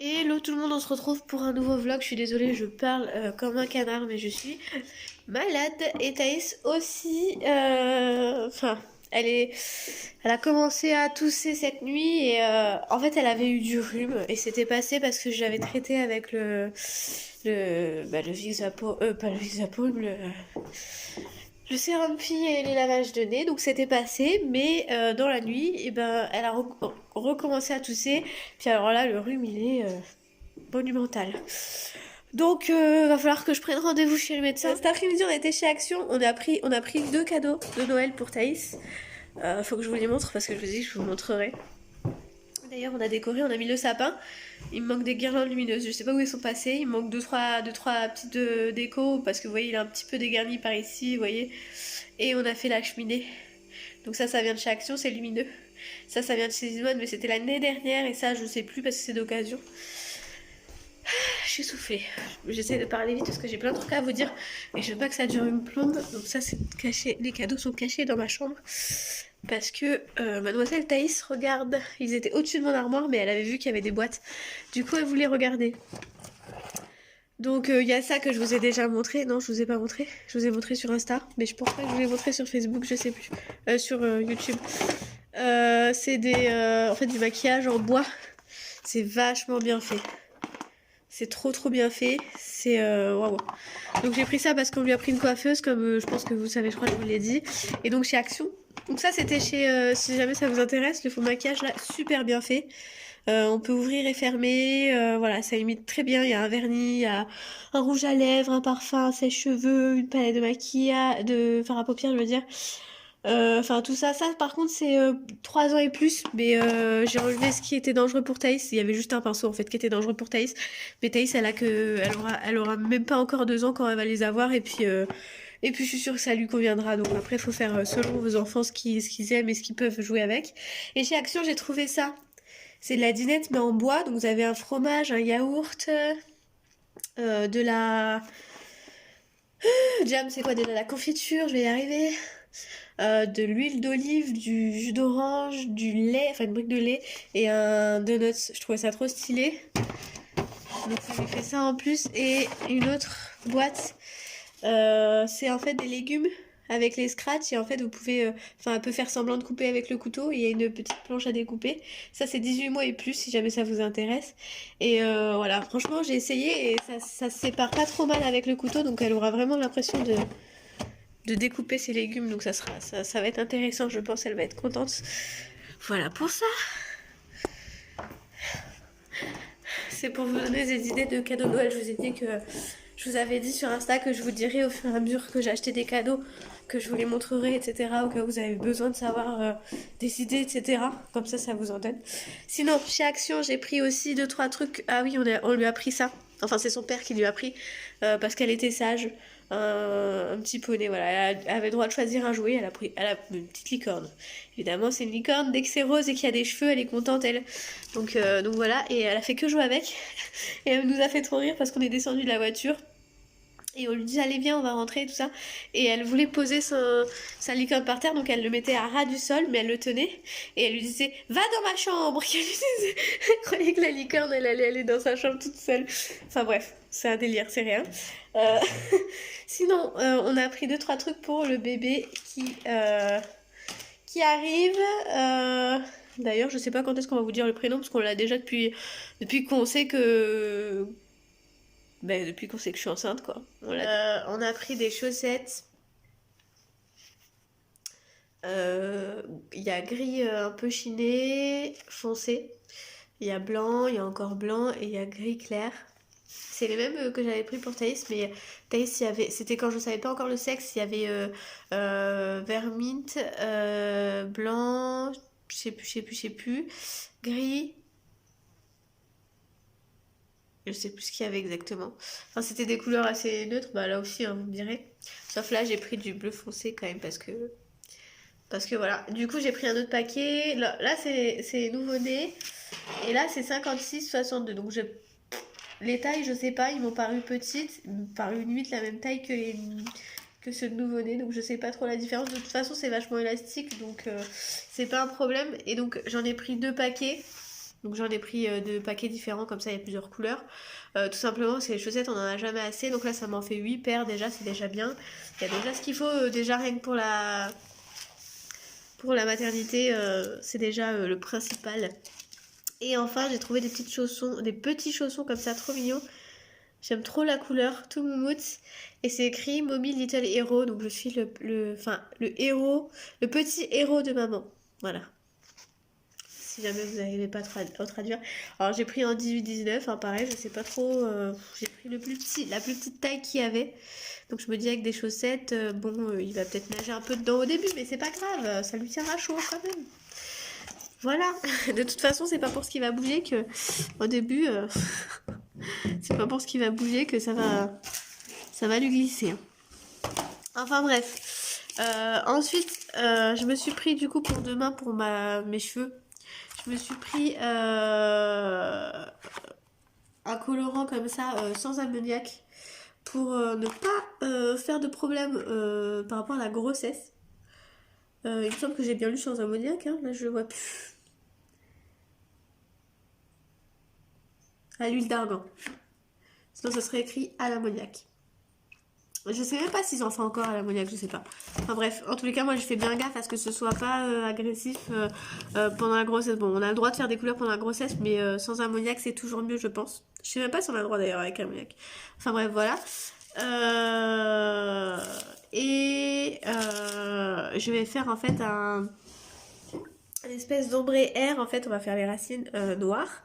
Hello tout le monde, on se retrouve pour un nouveau vlog. Je suis désolée, je parle comme un canard, mais je suis malade. Et Thaïs aussi, enfin, elle a commencé à tousser cette nuit et en fait, elle avait eu du rhume et c'était passé parce que je l'avais traité avec le Vicks pas le Vicks le sérum fille et les lavages de nez, donc c'était passé, mais dans la nuit, et ben, elle a recommencé à tousser. Puis alors là, le rhume, il est monumental. Donc, va falloir que je prenne rendez-vous chez le médecin. Cet après-midi, on a été chez Action. On a pris deux cadeaux de Noël pour Thaïs. Faut que je vous les montre parce que je vous dis que je vous montrerai. D'ailleurs, on a décoré, on a mis le sapin. Il me manque des guirlandes lumineuses. Je sais pas où elles sont passées. Il me manque deux, trois petites décos parce que vous voyez, il est un petit peu dégarni par ici, vous voyez. Et on a fait la cheminée. Donc ça vient de chez Action, c'est lumineux. Ça vient de chez Zimone, mais c'était l'année dernière et ça, je sais plus parce que c'est d'occasion. Je suis soufflée. J'essaie de parler vite parce que j'ai plein de trucs à vous dire. Et je veux pas que ça dure une plombe. Donc ça, c'est caché. Les cadeaux sont cachés dans ma chambre. Parce que mademoiselle Thaïs, regarde. Ils étaient au-dessus de mon armoire, mais elle avait vu qu'il y avait des boîtes. Du coup, elle voulait regarder. Donc il y a ça que je vous ai déjà montré. Non, je vous ai pas montré. Je vous ai montré sur Insta. Mais je pense pas que je vous l'ai montré sur Facebook, je sais plus. Sur YouTube. C'est en fait du maquillage en bois. C'est vachement bien fait. C'est trop bien fait. C'est waouh. Donc j'ai pris ça parce qu'on lui a pris une coiffeuse, comme je pense que vous savez, je crois que je vous l'ai dit. Et donc chez Action. Donc ça c'était chez, si jamais ça vous intéresse, le faux maquillage là, super bien fait. On peut ouvrir et fermer, voilà, ça imite très bien. Il y a un vernis, il y a un rouge à lèvres, un parfum, un sèche-cheveux, une palette de maquillage, de fard à paupières, je veux dire. Enfin tout ça, par contre c'est 3 ans et plus, mais j'ai enlevé ce qui était dangereux pour Thaïs. Il y avait juste un pinceau en fait qui était dangereux pour Thaïs. Mais Thaïs elle aura même pas encore 2 ans quand elle va les avoir et puis je suis sûre que ça lui conviendra. Donc après il faut faire selon vos enfants ce qu'ils aiment et ce qu'ils peuvent jouer avec. Et chez Action j'ai trouvé ça. C'est de la dinette mais en bois, donc vous avez un fromage, un yaourt, de la... Jam c'est quoi déjà? La confiture, je vais y arriver. De l'huile d'olive, du jus d'orange, du lait, enfin une brique de lait et un donuts. Je trouvais ça trop stylé. Donc ça lui fait ça en plus. Et une autre boîte, c'est en fait des légumes avec les scratchs et en fait vous pouvez, enfin elle peut faire semblant de couper avec le couteau et il y a une petite planche à découper. Ça c'est 18 mois et plus si jamais ça vous intéresse. Et voilà, franchement j'ai essayé et ça se sépare pas trop mal avec le couteau donc elle aura vraiment l'impression de découper ses légumes, donc ça va être intéressant, je pense, elle va être contente. Voilà pour ça. C'est pour vous donner des idées de cadeaux de Noël. Je vous ai dit que je vous avais dit sur Insta que je vous dirais au fur et à mesure que j'achetais des cadeaux, que je vous les montrerai, etc. Au cas où vous avez besoin de savoir des idées, etc. Comme ça vous en donne. Sinon, chez Action, j'ai pris aussi 2 3 trucs. Ah oui, on lui a pris ça. Enfin, c'est son père qui lui a pris parce qu'elle était sage. Un petit poney, voilà. Elle avait le droit de choisir un jouet. Elle a une petite licorne. Évidemment, c'est une licorne. Dès que c'est rose et qu'il y a des cheveux, elle est contente, elle. Donc voilà. Et elle a fait que jouer avec. Et elle nous a fait trop rire parce qu'on est descendu de la voiture. Et on lui dit allez viens on va rentrer et tout ça. Et elle voulait poser sa licorne par terre donc elle le mettait à ras du sol mais elle le tenait. Et elle lui disait va dans ma chambre. Elle croyait que la licorne elle allait aller dans sa chambre toute seule. Enfin bref c'est un délire c'est rien. Euh, Sinon on a pris 2 3 trucs pour le bébé qui arrive. D'ailleurs je sais pas quand est-ce qu'on va vous dire le prénom parce qu'on l'a déjà depuis qu'on sait que... Ben, depuis qu'on sait que je suis enceinte, quoi. On a pris des chaussettes. Il y a gris un peu chiné, foncé. Il y a blanc, il y a encore blanc et il y a gris clair. C'est les mêmes que j'avais pris pour Thaïs, mais Thaïs, c'était quand je savais pas encore le sexe. Il y avait vert mint, blanc, je sais plus, gris. Je sais plus ce qu'il y avait exactement. Enfin, c'était des couleurs assez neutres. Bah là aussi, hein, vous me direz. Sauf là, j'ai pris du bleu foncé quand même parce que voilà. Du coup, j'ai pris un autre paquet. Là c'est nouveau-né. Et là, c'est 56,62. Donc, les tailles, je sais pas. Ils m'ont paru petites. Ils m'ont paru limite la même taille que ceux de nouveau-né. Donc, je sais pas trop la différence. De toute façon, c'est vachement élastique. Donc, c'est pas un problème. Et donc, j'en ai pris 2 paquets. Donc j'en ai pris deux paquets différents, comme ça il y a plusieurs couleurs. Tout simplement parce que les chaussettes on en a jamais assez, donc là ça m'en fait 8 paires déjà, c'est déjà bien. Il y a déjà ce qu'il faut, déjà rien que pour la maternité, c'est déjà le principal. Et enfin j'ai trouvé des petits chaussons comme ça, trop mignons. J'aime trop la couleur, tout moumoute. Et c'est écrit Mommy Little Hero, donc je suis le héros, le petit héros de maman. Voilà. Si jamais vous n'arrivez pas à traduire. Alors j'ai pris un 18-19, hein, pareil, je sais pas trop. J'ai pris la plus petite taille qu'il y avait. Donc je me dis avec des chaussettes, il va peut-être nager un peu dedans au début, mais c'est pas grave, ça lui tiendra chaud quand même. Voilà. De toute façon, c'est pas pour ce qui va bouger que au début, c'est pas pour ce qui va bouger que ça va lui glisser. Hein. Enfin bref. Ensuite, je me suis pris du coup pour demain pour mes cheveux. Je me suis pris un colorant comme ça sans ammoniac pour ne pas faire de problème par rapport à la grossesse. Il me semble que j'ai bien lu sans ammoniac, hein. Là je le vois plus. À l'huile d'argan. Sinon ça serait écrit à l'ammoniac. Je sais même pas s'ils en font encore à l'ammoniac, je sais pas. Enfin bref, en tous les cas, moi je fais bien gaffe à ce que ce soit pas agressif pendant la grossesse. Bon, on a le droit de faire des couleurs pendant la grossesse, mais sans ammoniac c'est toujours mieux, je pense. Je sais même pas si on a le droit d'ailleurs avec ammoniac. Enfin bref, voilà. Je vais faire en fait une espèce d'ombré air. En fait, on va faire les racines noires.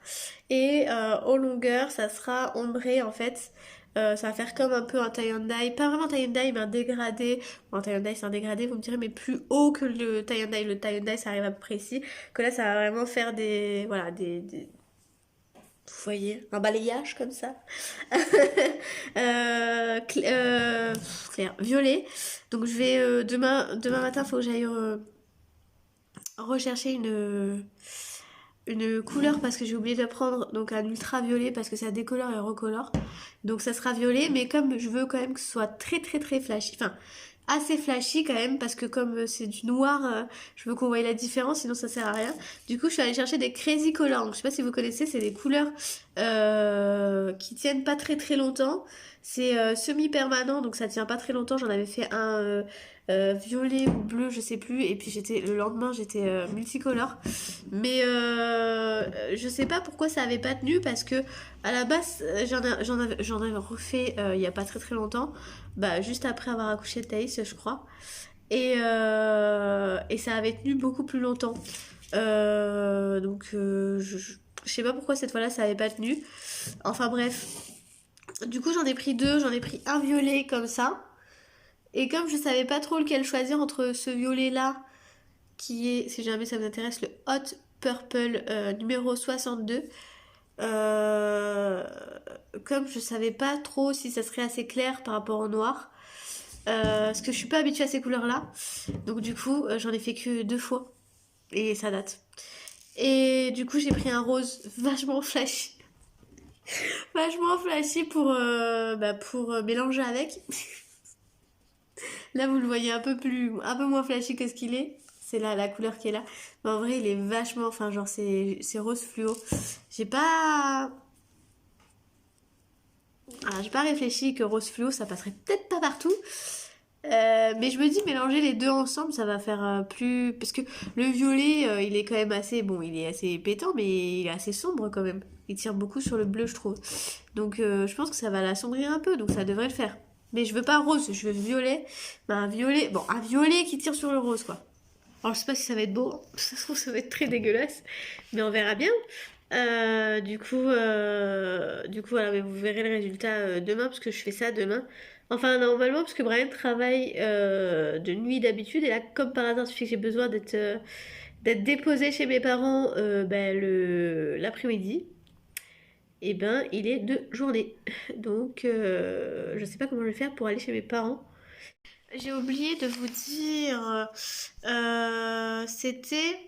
Et en longueur, ça sera ombré en fait. Ça va faire comme un peu un tie and dye, pas vraiment tie and dye, mais un dégradé. Bon, un tie and dye c'est un dégradé, vous me direz, mais plus haut que le tie and dye. Le tie and dye ça arrive à peu près ici. Que là ça va vraiment faire vous voyez, un balayage comme ça. Clair, violet. Donc je vais demain matin, il faut que j'aille rechercher une couleur parce que j'ai oublié de prendre donc un ultraviolet parce que ça décolore et recolore. Donc ça sera violet, mais comme je veux quand même que ce soit très très très flashy, enfin assez flashy quand même parce que comme c'est du noir, je veux qu'on voie la différence, sinon ça sert à rien. Du coup je suis allée chercher des crazy colors. Donc, je sais pas si vous connaissez, c'est des couleurs qui tiennent pas très très longtemps. C'est semi-permanent, donc ça tient pas très longtemps. J'en avais fait un violet ou bleu, je sais plus. Et puis le lendemain j'étais multicolore. Mais je sais pas pourquoi ça avait pas tenu parce que à la base j'en avais refait il y a pas très très longtemps. Bah juste après avoir accouché de Thaïs, je crois. Et ça avait tenu beaucoup plus longtemps. Je sais pas pourquoi cette fois-là ça avait pas tenu. Enfin bref. Du coup j'en ai pris deux, j'en ai pris un violet comme ça. Et comme je savais pas trop lequel choisir entre ce violet là, qui est, si jamais ça vous intéresse, le Hot Purple numéro 62. Euh, Comme je savais pas trop si ça serait assez clair par rapport au noir. Parce que je suis pas habituée à ces couleurs là. Donc du coup j'en ai fait que 2 fois. Et ça date. Et du coup j'ai pris un rose vachement flashy. Vachement flashy pour mélanger avec. Là, vous le voyez un peu moins flashy que ce qu'il est. C'est là la couleur qui est là. Mais en vrai, il est vachement, enfin, genre, c'est rose fluo. J'ai pas. Alors, j'ai pas réfléchi que rose fluo, ça passerait peut-être pas partout. Mais je me dis, mélanger les deux ensemble, ça va faire plus. Parce que le violet, il est quand même assez. Bon, il est assez pétant, mais il est assez sombre quand même. Il tire beaucoup sur le bleu, je trouve. Donc, je pense que ça va l'assombrir un peu, donc ça devrait le faire. Mais je veux pas rose, je veux violet. Mais un violet qui tire sur le rose, quoi. Alors, je sais pas si ça va être beau, ça se trouve, ça va être très dégueulasse. Mais on verra bien. Voilà, mais vous verrez le résultat demain, parce que je fais ça demain. Enfin, normalement, parce que Brian travaille de nuit d'habitude, et là, comme par hasard, il suffit que j'ai besoin d'être déposé chez mes parents l'après-midi, et ben, il est de journée. Donc, je sais pas comment je vais faire pour aller chez mes parents. J'ai oublié de vous dire, c'était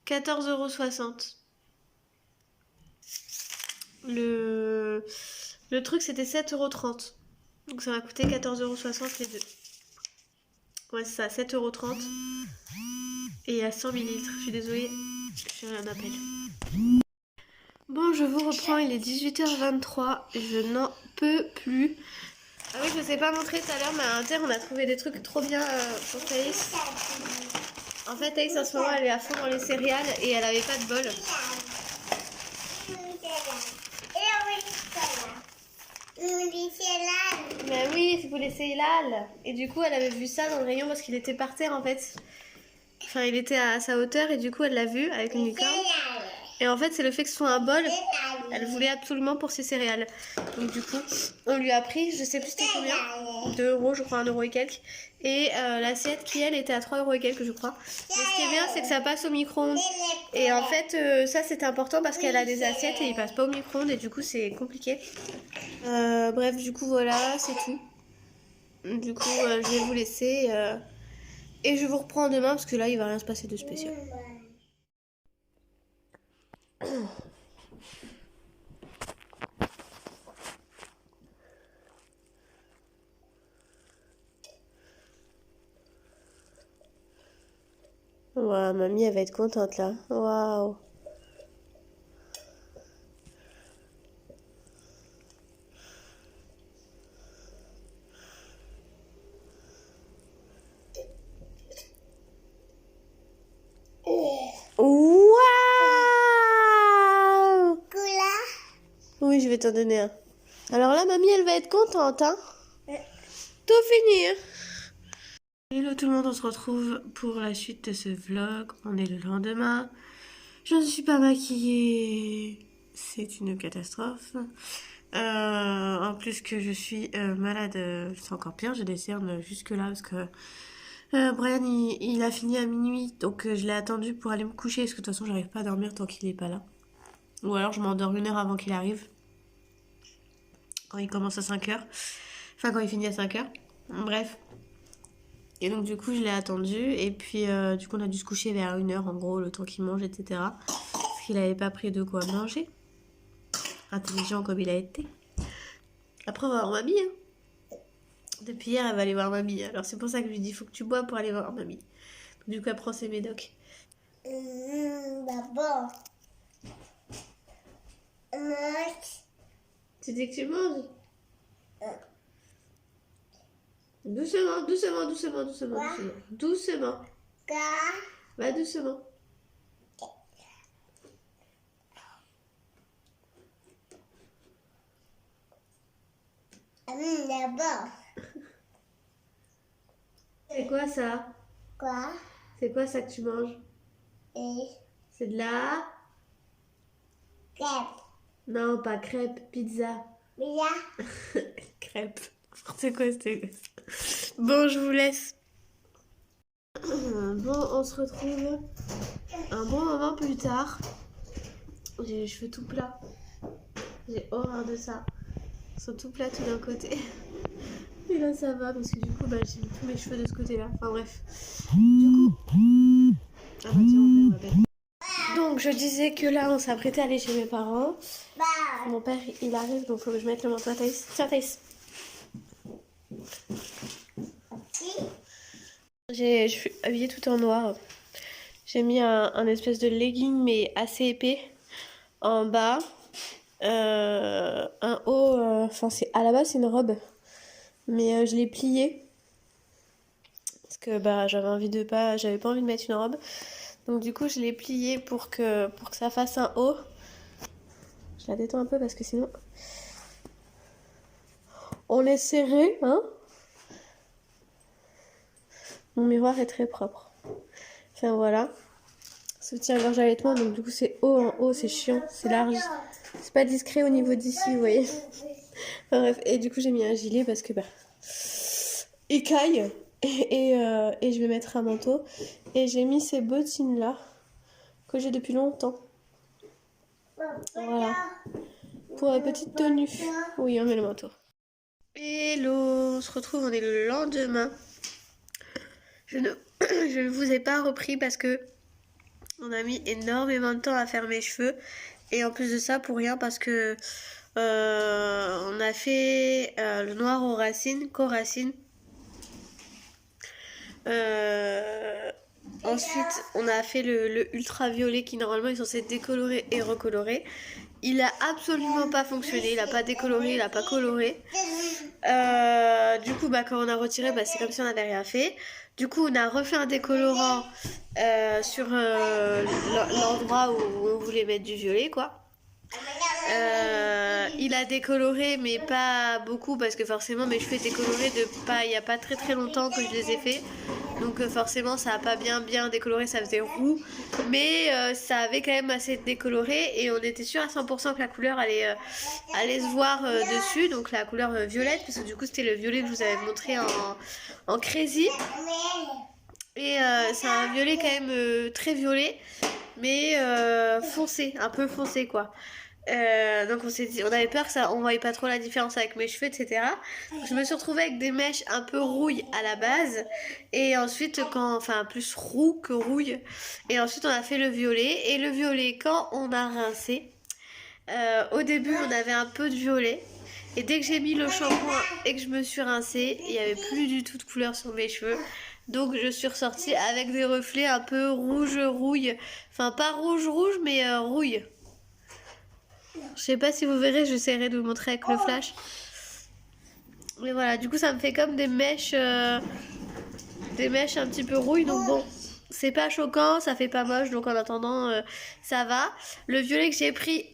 14,60 €. Le truc, c'était 7,30 €. Donc ça m'a coûté 14,60 € les deux. Ouais, c'est ça, 7,30 €. Et à 100 millilitres. Je suis désolée, j'ai un appel. Bon, je vous reprends, il est 18h23. Je n'en peux plus. Ah oui, je vous ai pas montré tout à l'heure, mais à Inter, on a trouvé des trucs trop bien pour Thaïs. En fait, Thaïs, en ce moment, elle est à fond dans les céréales et elle avait pas de bol. Mais oui, c'est pour les céréales. Et du coup, elle avait vu ça dans le rayon parce qu'il était par terre, en fait. Enfin, il était à sa hauteur et du coup, elle l'a vu avec une licorne. Et en fait, c'est le fait que ce soit un bol. Elle voulait absolument pour ses céréales. Donc du coup, on lui a pris, je sais plus c'était combien, 2 €, je crois, 1 € et quelques. Et l'assiette qui, elle, était à 3 € et quelques, je crois. Mais ce qui est bien, c'est que ça passe au micro-ondes. Et en fait, ça, c'est important parce qu'elle a des assiettes et ils passent pas au micro-ondes. Et du coup, c'est compliqué. Bref, du coup, voilà, c'est tout. Du coup, je vais vous laisser. Et je vous reprends demain parce que là, il va rien se passer de spécial. Waouh, mamie, elle va être contente là. Waouh. Waouh! Oui, je vais t'en donner un. Alors là, mamie, elle va être contente, hein? Tout fini, hein? Hello tout le monde, on se retrouve pour la suite de ce vlog. On est le lendemain. Je ne suis pas maquillée. C'est une catastrophe. En plus que je suis malade, c'est encore pire. J'ai des cernes jusque là parce que Brian il a fini à minuit. Donc je l'ai attendu pour aller me coucher parce que de toute façon j'arrive pas à dormir tant qu'il est pas là. Ou alors je m'endors 1 heure avant qu'il arrive. Quand il commence à 5 h. Enfin quand il finit à 5 h. Bref. Et donc du coup je l'ai attendu et puis du coup on a dû se coucher vers 1 h en gros, le temps qu'il mange, etc. Parce qu'il avait pas pris de quoi manger. Intelligent comme il a été. Après on va voir mamie, hein. Depuis hier elle va aller voir mamie. Alors c'est pour ça que je lui dis faut que tu bois pour aller voir mamie. Donc, du coup elle prend ses médocs. D'abord. Tu dis que tu manges? Doucement, doucement, doucement, doucement, doucement. Doucement. Va doucement. D'abord. C'est quoi ça? Quoi? C'est quoi ça que tu manges? C'est de la... crêpe. Non, pas crêpe, pizza. Pizza. Crêpe. C'est quoi c'était? Bon, je vous laisse. Bon, on se retrouve un bon moment plus tard. J'ai les cheveux tout plats. J'ai horreur de ça. Ils sont tout plats tout d'un côté. Et là ça va parce que du coup bah, j'ai tous mes cheveux de ce côté-là. Enfin bref. Du coup... Ah bah tiens, on m'appelle. Donc je disais que là on s'apprêtait à aller chez mes parents. Mon père il arrive donc faut que je mette le manteau à Thaïs. Tiens Thaïs. Je suis habillée tout en noir. J'ai mis un espèce de legging mais assez épais en bas. Un haut, enfin c'est à la base c'est une robe. Mais je l'ai pliée. Parce que bah j'avais pas envie de mettre une robe. Donc du coup je l'ai pliée pour que ça fasse un haut. Je la détends un peu parce que sinon on est serré, hein. Mon miroir est très propre. Enfin voilà. Soutien-gorge allaitement, donc du coup c'est haut en haut, c'est chiant, c'est large. C'est pas discret au niveau d'ici, vous voyez. Enfin, bref, et du coup j'ai mis un gilet parce que bah... écaille. Et je vais mettre un manteau. Et j'ai mis ces bottines là que j'ai depuis longtemps. Voilà. Pour la petite tenue. Oui, on met le manteau. Hello, on se retrouve, on est le lendemain. Je ne vous ai pas repris parce que on a mis énormément de temps à faire mes cheveux. Et en plus de ça, pour rien parce que on a fait le noir aux racines, qu'aux racines. Ensuite, on a fait le ultraviolet qui normalement est censé décolorer et recolorer. Il a absolument pas fonctionné, il a pas décoloré, il a pas coloré. Du coup, bah, quand on a retiré, bah, c'est comme si on n'avait rien fait. Du coup, on a refait un décolorant sur l'endroit où on voulait mettre du violet, quoi. Il a décoloré, mais pas beaucoup parce que forcément mes cheveux étaient colorés il y a pas très longtemps que je les ai fait. Donc forcément ça a pas bien décoloré, ça faisait roux, mais ça avait quand même assez décoloré et on était sûr à 100% que la couleur allait se voir dessus, donc la couleur violette, parce que du coup c'était le violet que je vous avais montré en crazy. Et c'est un violet quand même très violet, mais foncé, un peu foncé quoi. Donc on avait peur que ça, on voyait pas trop la différence avec mes cheveux, etc. Donc, je me suis retrouvée avec des mèches un peu rouille à la base, et ensuite enfin plus roux que rouille. Et ensuite on a fait le violet, et le violet quand on a rincé, au début on avait un peu de violet. Et dès que j'ai mis le shampoing et que je me suis rincée, il n'y avait plus du tout de couleur sur mes cheveux. Donc je suis ressortie avec des reflets un peu rouge rouille. Enfin pas rouge mais rouille. Je sais pas si vous verrez, j'essaierai de vous montrer avec le flash. Mais voilà, du coup ça me fait comme des mèches un petit peu rouille. Donc bon, c'est pas choquant, ça fait pas moche. Donc en attendant, ça va. Le violet que j'ai pris,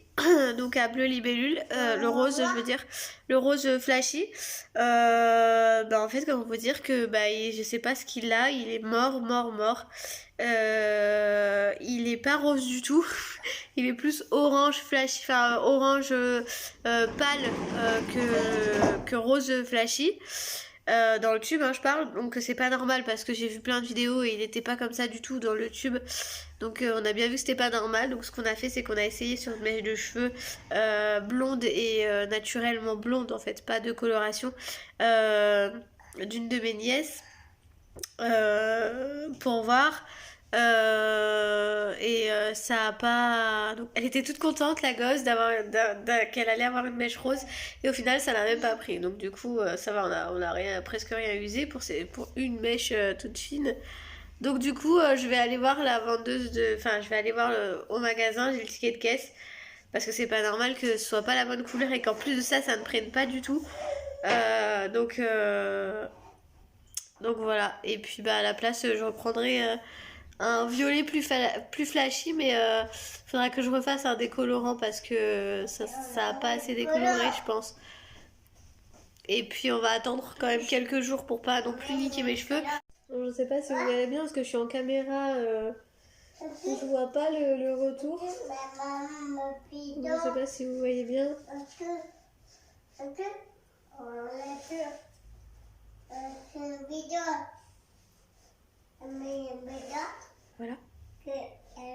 donc à bleu libellule, le rose je veux dire, le rose flashy, en fait comment vous dire que je sais pas ce qu'il a, il est mort. Il est pas rose du tout, il est plus orange flashy, enfin orange pâle que rose flashy. Dans le tube, hein, je parle, donc c'est pas normal parce que j'ai vu plein de vidéos et il n'était pas comme ça du tout dans le tube. Donc on a bien vu que c'était pas normal. Donc ce qu'on a fait, c'est qu'on a essayé sur une mèche de cheveux blonde et naturellement blonde en fait, pas de coloration, d'une de mes nièces pour voir. Ça a pas. Donc, elle était toute contente, la gosse, qu'elle allait avoir une mèche rose, et au final, ça l'a même pas pris. Donc, du coup, ça va, on a presque rien usé pour une mèche toute fine. Donc, du coup, je vais aller voir la vendeuse Enfin, je vais aller voir au magasin, j'ai le ticket de caisse, parce que c'est pas normal que ce soit pas la bonne couleur et qu'en plus de ça, ça ne prenne pas du tout. Donc voilà. Et puis, à la place, je reprendrai. Un violet plus flashy, mais faudra que je refasse un décolorant parce que ça a pas assez décoloré, je pense. Et puis on va attendre quand même quelques jours pour pas non plus niquer mes cheveux. Je sais pas si vous voyez bien parce que je suis en caméra, je vois pas le retour. Je sais pas si vous voyez bien. Voilà.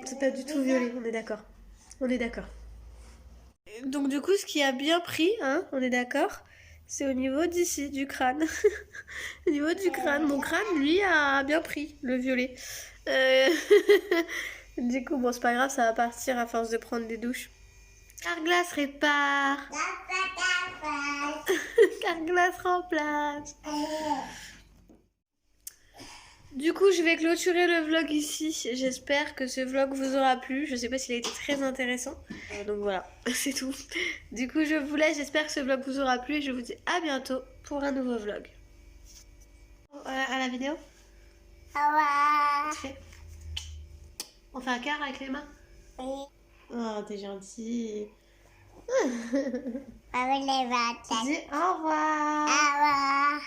C'est pas du tout violet, on est d'accord. On est d'accord. Donc du coup, ce qui a bien pris, hein, on est d'accord, c'est au niveau d'ici, du crâne. Au niveau du crâne, mon crâne, lui, a bien pris le violet. Du coup, bon, c'est pas grave, ça va partir à force de prendre des douches. Carglass répare. Carglass remplace. Du coup, je vais clôturer le vlog ici. J'espère que ce vlog vous aura plu. Je sais pas s'il a été très intéressant. Donc voilà, c'est tout. Du coup, je vous laisse. J'espère que ce vlog vous aura plu. Et je vous dis à bientôt pour un nouveau vlog. À la vidéo. Au revoir. On fait un quart avec les mains. Oui. Oh, t'es gentil. Avec les mains. Tu dis au revoir. Au revoir.